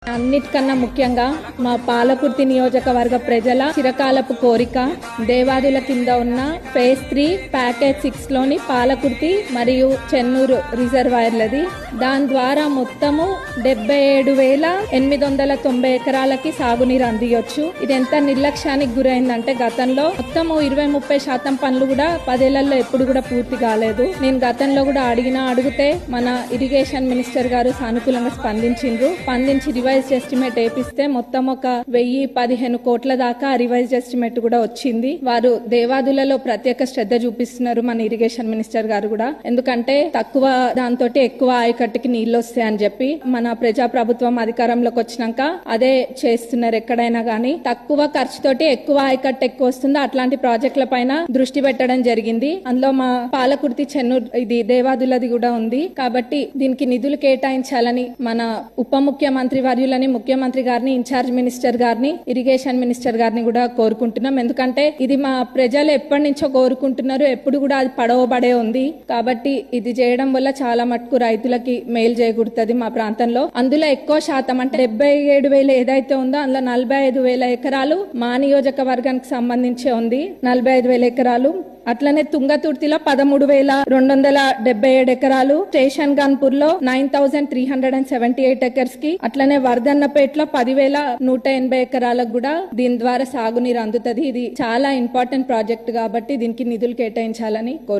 అన్నిటికన్నా ముఖ్యంగా మా పాలకుర్తి నియోజకవర్గ ప్రజల చిరకాలపు కోరిక దేవాదుల కింద ఉన్న ఫేజ్ 3 ప్యాకేజ్ 6 లోని పాలకుర్తి మరియు చెన్నూరు రిజర్వాయర్లది. దాని ద్వారా మొత్తము 77,890 ఎకరాలకి సాగునీరు అందియొచ్చు. ఇది ఎంత నిర్లక్ష్యానికి గురైందంటే గతంలో మొత్తము 20-30% పనులు కూడా 10 ఏళ్లలో ఎప్పుడు కూడా పూర్తి కాలేదు. నేను గతంలో కూడా అడిగితే మన ఇరిగేషన్ మినిస్టర్ గారు సానుకూలంగా స్పందించి రివైజ్డ్ ఎస్టిమేట్ వేపిస్తే మొత్తం ఒక 1,015 కోట్ల దాకా రివైజ్డ్ ఎస్టిమేట్ కూడా వచ్చింది. వారు దేవాదులలో ప్రత్యేక శ్రద్ధ చూపిస్తున్నారు మన ఇరిగేషన్ మినిస్టర్ గారు కూడా. ఎందుకంటే తక్కువ దాంతో ఎక్కువ ఆయకట్టుకి నీళ్లు వస్తాయని చెప్పి మన ప్రజా ప్రభుత్వం అధికారంలోకి వచ్చినాక అదే చేస్తున్నారు. ఎక్కడైనా గానీ తక్కువ ఖర్చుతోటి ఎక్కువ ఆయకట్టు ఎక్కువ వస్తుందో అట్లాంటి ప్రాజెక్టుల పైన దృష్టి పెట్టడం జరిగింది. అందులో మా పాలకుర్తి చెన్నూరు ఇది దేవాదులది కూడా ఉంది. కాబట్టి దీనికి నిధులు కేటాయించాలని మన ఉప ముఖ్యమంత్రి వర్యులని ముఖ్యమంత్రి గారిని, ఇన్ఛార్జ్ మినిస్టర్ గారిని, ఇరిగేషన్ మినిస్టర్ గారిని కూడా కోరుకుంటున్నాం. ఎందుకంటే ఇది మా ప్రజలు ఎప్పటి నుంచో కోరుకుంటున్నారు. ఎప్పుడు కూడా అది పడవబడే ఉంది. కాబట్టి ఇది చేయడం వల్ల చాలా మటుకు రైతులకి మేలు చేకూరుతుంది మా ప్రాంతంలో. అందులో ఎక్కువ శాతం అంటే 77,000 ఏదైతే ఉందో అందులో 45,000 ఎకరాలు మా నియోజకవర్గానికి సంబంధించి ఉంది. 45,000 ఎకరాలు. అట్లనే తుంగతుర్తిలో 13,277 ఎకరాలు, స్టేషన్ గన్పూర్ లో 9,378 ఎకర్స్ కి, అట్లనే వర్ధన్నపేటలో 10,180 ఎకరాలకు కూడా దీని ద్వారా సాగునీరు అందుతుంది. ఇది చాలా ఇంపార్టెంట్ ప్రాజెక్ట్ కాబట్టి దీనికి నిధులు కేటాయించాలని కోరుకుంటున్నాను.